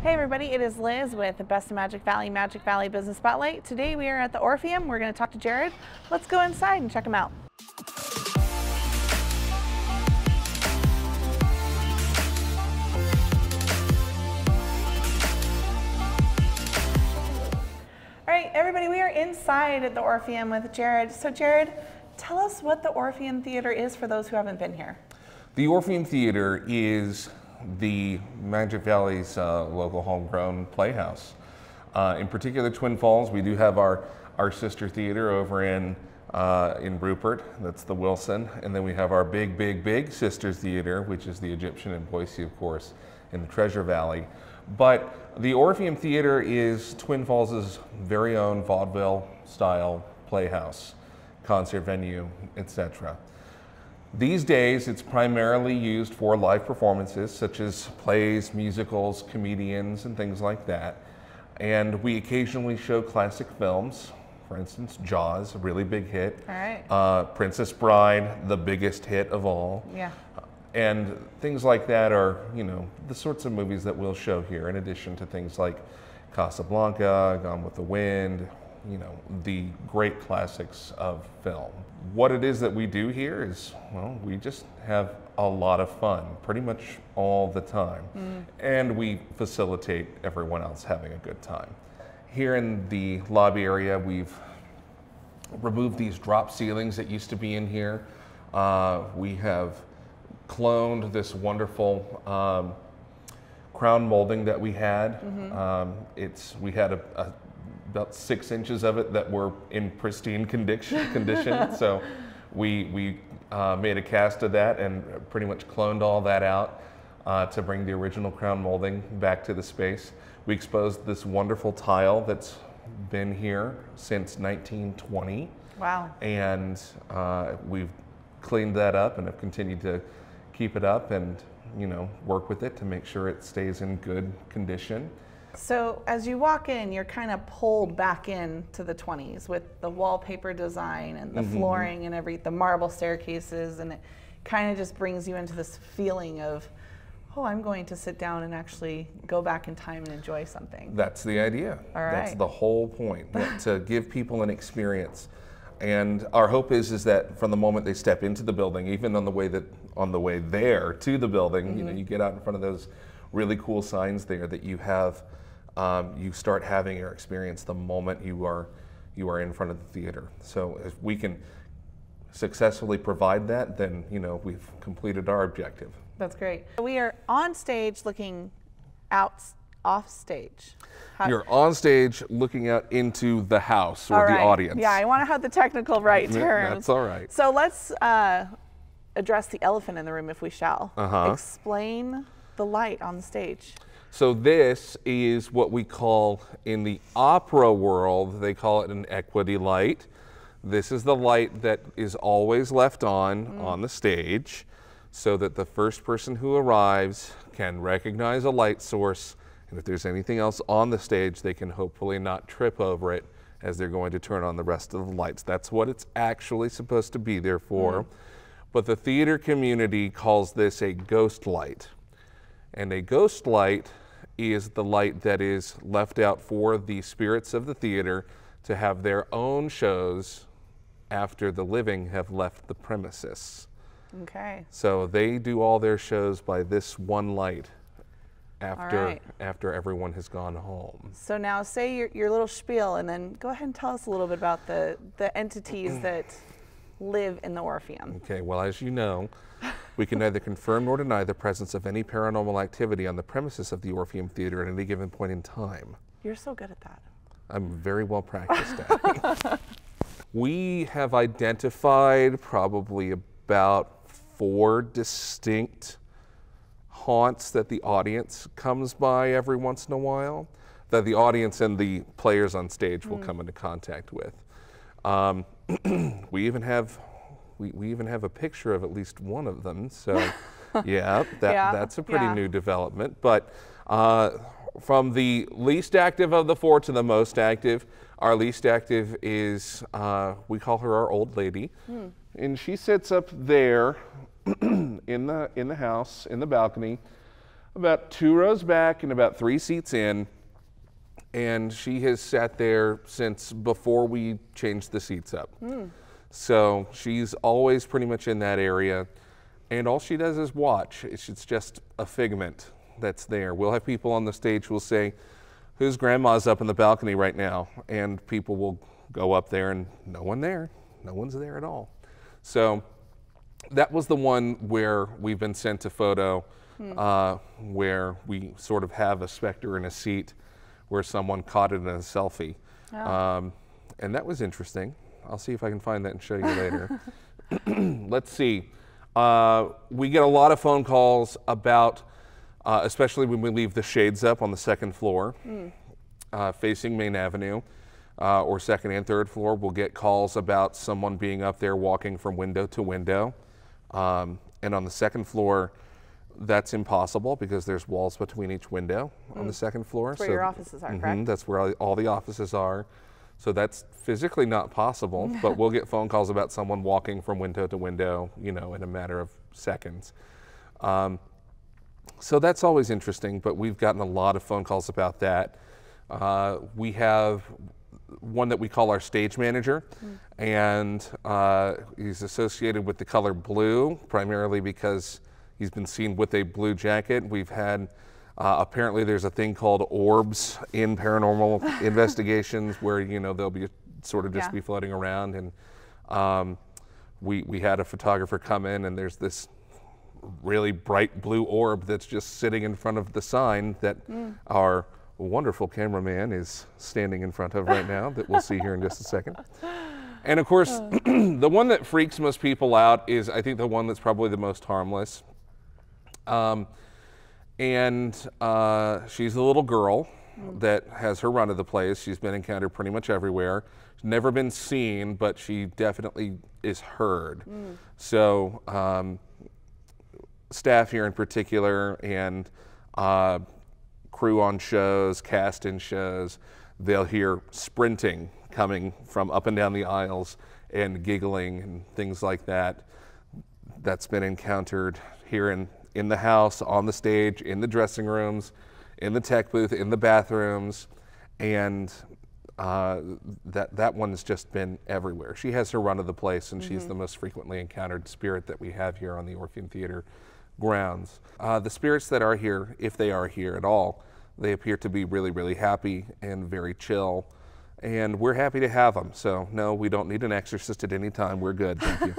Hey everybody, it is Liz with the Best of Magic Valley Business Spotlight. Today we are at the Orpheum. We're going to talk to Jared. Let's go inside and check him out. All right, everybody, we are inside at the Orpheum with Jared. So Jared, tell us what the Orpheum Theatre is for those who haven't been here. The Orpheum Theatre is the Magic Valley's local homegrown playhouse. In particular, Twin Falls, we do have our sister theater over in Rupert, that's the Wilson, and then we have our big sister theater, which is the Egyptian in Boise, of course, in the Treasure Valley. But the Orpheum Theatre is Twin Falls' very own vaudeville-style playhouse, concert venue, etc. These days, it's primarily used for live performances, such as plays, musicals, comedians, and things like that. And we occasionally show classic films. For instance, Jaws, a really big hit. All right. Princess Bride, the biggest hit of all. Yeah. And things like that are, you know, the sorts of movies that we'll show here, in addition to things like Casablanca, Gone with the Wind, you know, the great classics of film. What it is that we do here is, well, we just have a lot of fun pretty much all the time. And we facilitate everyone else having a good time. Here in the lobby area, we've removed these drop ceilings that used to be in here. We have cloned this wonderful crown molding that we had. We had about 6 inches of it that were in pristine condition. So we made a cast of that and pretty much cloned all that out to bring the original crown molding back to the space. We exposed this wonderful tile that's been here since 1920. Wow. And we've cleaned that up and have continued to keep it up and, you know, work with it to make sure it stays in good condition. So as you walk in, you're kind of pulled back into the 20s with the wallpaper design and the flooring and the marble staircases, and it kind of just brings you into this feeling of, oh, I'm going to sit down and actually go back in time and enjoy something. That's the idea. All right. That's the whole point, to give people an experience. And our hope is that from the moment they step into the building, even on the way there to the building, you know, you get out in front of those really cool signs there, that you have you start having your experience the moment you are in front of the theater. So if we can successfully provide that, then, you know, we've completed our objective. That's great. We are on stage looking out off stage. You're on stage looking out into the house or the audience. Yeah, I want to have the technical right terms. That's all right. So let's address the elephant in the room, if we shall. Explain the light on the stage. So this is what we call, in the opera world, they call it an equity light. This is the light that is always left on the stage, so that the first person who arrives can recognize a light source, and if there's anything else on the stage, they can hopefully not trip over it as they're going to turn on the rest of the lights. That's what it's actually supposed to be there for. But the theater community calls this a ghost light. And a ghost light is the light that is left out for the spirits of the theater to have their own shows after the living have left the premises. Okay. So they do all their shows by this one light after everyone has gone home. So now say your little spiel, and then go ahead and tell us a little bit about the entities that live in the Orpheum. Okay, well, as you know, we can neither confirm nor deny the presence of any paranormal activity on the premises of the Orpheum Theatre at any given point in time. You're so good at that. I'm very well practiced at it. We have identified probably about 4 distinct haunts that the audience comes by every once in a while, that the audience and the players on stage will come into contact with. We even have a picture of at least one of them. So, yeah, that's a pretty new development. But from the least active of the 4 to the most active, our least active is, we call her our old lady, and she sits up there in the house, in the balcony. about 2 rows back and about 3 seats in, and she has sat there since before we changed the seats up. So she's always pretty much in that area, and all she does is watch. It's just a figment that's there. We'll have people on the stage who will say, whose grandma's up in the balcony right now? And people will go up there and no one there. No one's there at all. So that was the one where we've been sent a photo where we sort of have a specter in a seat where someone caught it in a selfie. Oh. And that was interesting. I'll see if I can find that and show you later. Let's see. We get a lot of phone calls about, especially when we leave the shades up on the 2nd floor, facing Main Avenue, or 2nd and 3rd floor. We'll get calls about someone being up there walking from window to window. And on the 2nd floor, that's impossible because there's walls between each window on the 2nd floor. That's where your offices are, correct? That's where all the offices are. So that's physically not possible, but we'll get phone calls about someone walking from window to window, you know, in a matter of seconds. So that's always interesting, but we've gotten a lot of phone calls about that. We have one that we call our stage manager, and he's associated with the color blue, primarily because he's been seen with a blue jacket. We've had, apparently there's a thing called orbs in paranormal investigations where, you know, they'll be sort of just be floating around. And we had a photographer come in and there's this really bright blue orb that's just sitting in front of the sign that our wonderful cameraman is standing in front of right now that we'll see here in just a second. And of course, the one that freaks most people out is, I think, the one that's probably the most harmless. She's a little girl that has her run of the place. She's been encountered pretty much everywhere. She's never been seen, but she definitely is heard. So staff here in particular and crew on shows, cast in shows, they'll hear sprinting coming from up and down the aisles and giggling and things like that. That's been encountered here in the house, on the stage, in the dressing rooms, in the tech booth, in the bathrooms, and that one's just been everywhere. She has her run of the place, and she's the most frequently encountered spirit that we have here on the Orpheum Theatre grounds. The spirits that are here, if they are here at all, they appear to be really, really happy and very chill, and we're happy to have them. So no, we don't need an exorcist at any time. We're good, thank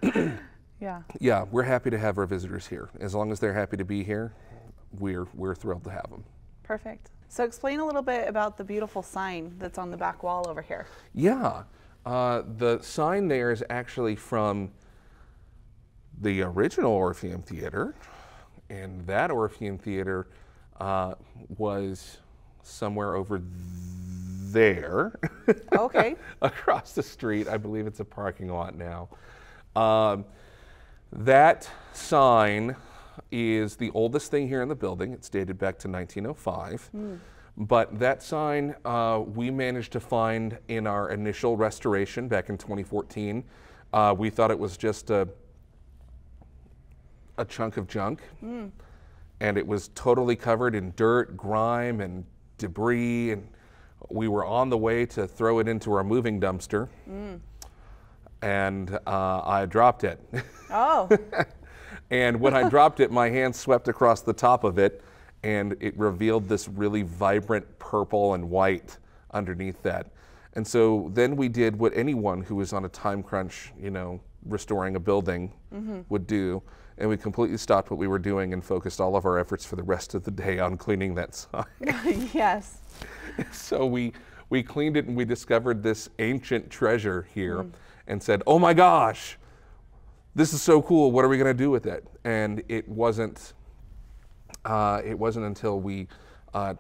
you. Yeah, we're happy to have our visitors here. As long as they're happy to be here, we're thrilled to have them. Perfect. So explain a little bit about the beautiful sign that's on the back wall over here. Yeah, the sign there is actually from the original Orpheum Theatre, and that Orpheum Theatre was somewhere over there. Okay. Across the street. I believe it's a parking lot now. That sign is the oldest thing here in the building. It's dated back to 1905. But that sign we managed to find in our initial restoration back in 2014. We thought it was just a chunk of junk. And it was totally covered in dirt, grime, and debris. And we were on the way to throw it into our moving dumpster. And I dropped it. Oh. And when I dropped it, my hand swept across the top of it, and it revealed this really vibrant purple and white underneath that. And so then we did what anyone who was on a time crunch, you know, restoring a building would do, and we completely stopped what we were doing and focused all of our efforts for the rest of the day on cleaning that sign. Yes. So we cleaned it, and we discovered this ancient treasure here and said, oh my gosh, this is so cool, what are we gonna do with it? And it wasn't until we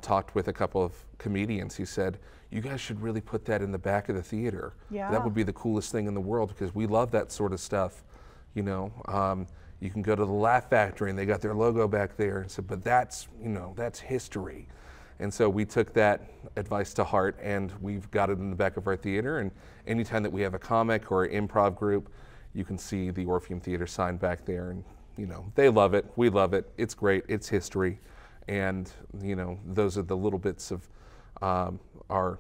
talked with a couple of comedians who said, you guys should really put that in the back of the theater. Yeah. That would be the coolest thing in the world, because we love that sort of stuff. You know, you can go to the Laugh Factory and they got their logo back there, and said, but that's, you know, that's history. And so we took that advice to heart, and we've got it in the back of our theater. And anytime that we have a comic or an improv group, you can see the Orpheum Theatre sign back there, and you know, they love it, we love it, it's great, it's history, and you know, those are the little bits of our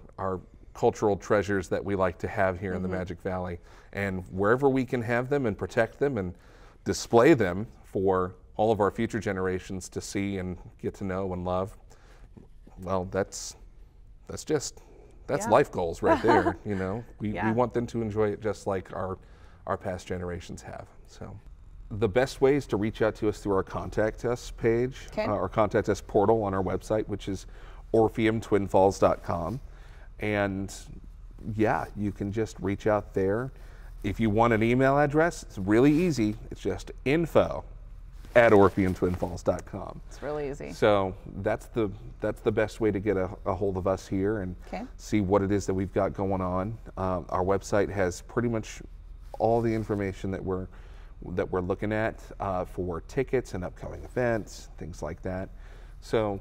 cultural treasures that we like to have here in the Magic Valley. And wherever we can have them and protect them and display them for all of our future generations to see and get to know and love, well, that's life goals right there. You know, we want them to enjoy it just like our past generations have. So the best way is to reach out to us through our Contact Us page, our Contact Us portal on our website, which is orpheumtwinfalls.com. And yeah, you can just reach out there. If you want an email address, it's really easy. It's just info@orpheumtwinfalls.com. It's really easy. So that's the best way to get a hold of us here and see what it is that we've got going on. Our website has pretty much all the information that we're looking at for tickets and upcoming events, things like that. So,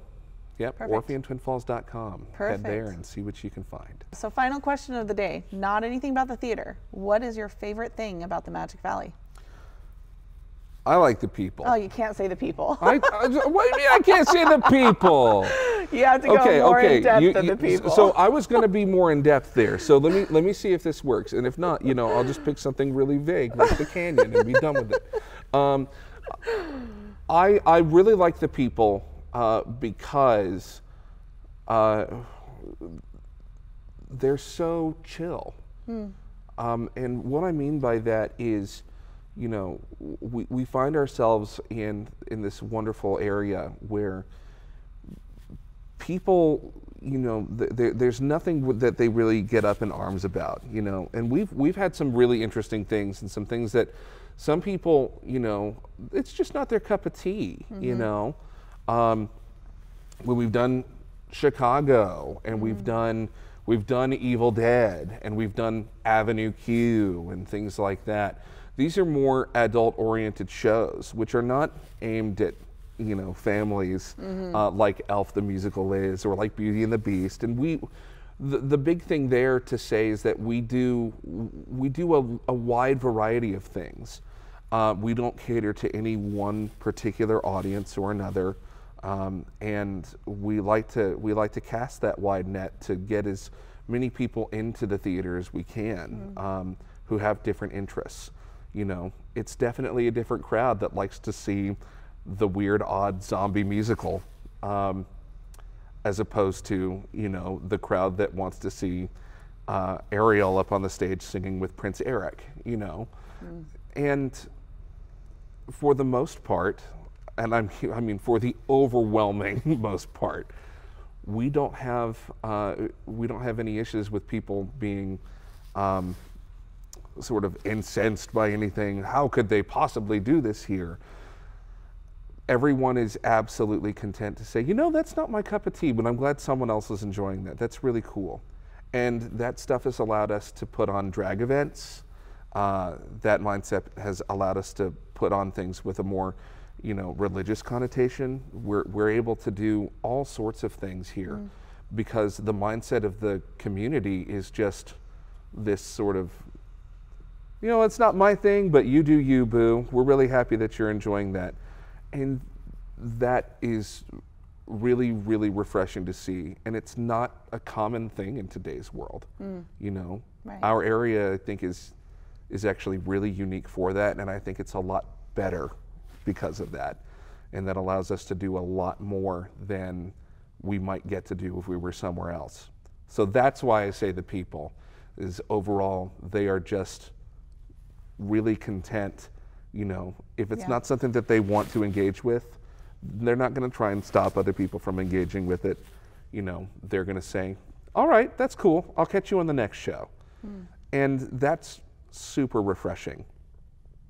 yep, orpheumtwinfalls.com. Head there and see what you can find. So final question of the day, not anything about the theater. What is your favorite thing about the Magic Valley? I like the people. Oh, you can't say the people. What do you mean I can't say the people? You have to go more in depth than the people. So I was going to be more in depth there. So let me see if this works. And if not, you know, I'll just pick something really vague like the canyon and be done with it. I really like the people because they're so chill. And what I mean by that is, you know, we find ourselves in this wonderful area where people, you know, there's nothing that they really get up in arms about, you know. And we've had some really interesting things and some things that some people, you know, it's just not their cup of tea, you know. When we've done Chicago and we've done Evil Dead and we've done Avenue Q and things like that. These are more adult-oriented shows, which are not aimed at, you know, families like Elf the Musical is, or like Beauty and the Beast. And the big thing there to say is that we do a wide variety of things. We don't cater to any one particular audience or another, and we like to cast that wide net to get as many people into the theater as we can, who have different interests. You know, it's definitely a different crowd that likes to see the weird, odd zombie musical, as opposed to, you know, the crowd that wants to see Ariel up on the stage singing with Prince Eric, you know. And for the most part, and I mean for the overwhelming most part, we don't have any issues with people being sort of incensed by anything. How could they possibly do this here? Everyone is absolutely content to say, you know, that's not my cup of tea, but I'm glad someone else is enjoying that. That's really cool. And that stuff has allowed us to put on drag events. That mindset has allowed us to put on things with a more, you know, religious connotation. We're able to do all sorts of things here because the mindset of the community is just this sort of, you know, it's not my thing, but you do you, boo. We're really happy that you're enjoying that. And that is really, really refreshing to see. And it's not a common thing in today's world. You know, our area, I think, is actually really unique for that. And I think it's a lot better because of that. And that allows us to do a lot more than we might get to do if we were somewhere else. So that's why I say the people is overall, they are just really content. You know, if it's not something that they want to engage with, they're not going to try and stop other people from engaging with it. You know, they're going to say, all right, that's cool. I'll catch you on the next show. And that's super refreshing.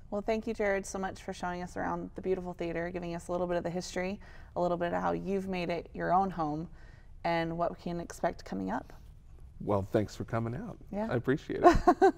Well, thank you, Jared, so much for showing us around the beautiful theater, giving us a little bit of the history, a little bit of how you've made it your own home, and what we can expect coming up. Well, thanks for coming out. Yeah. I appreciate it.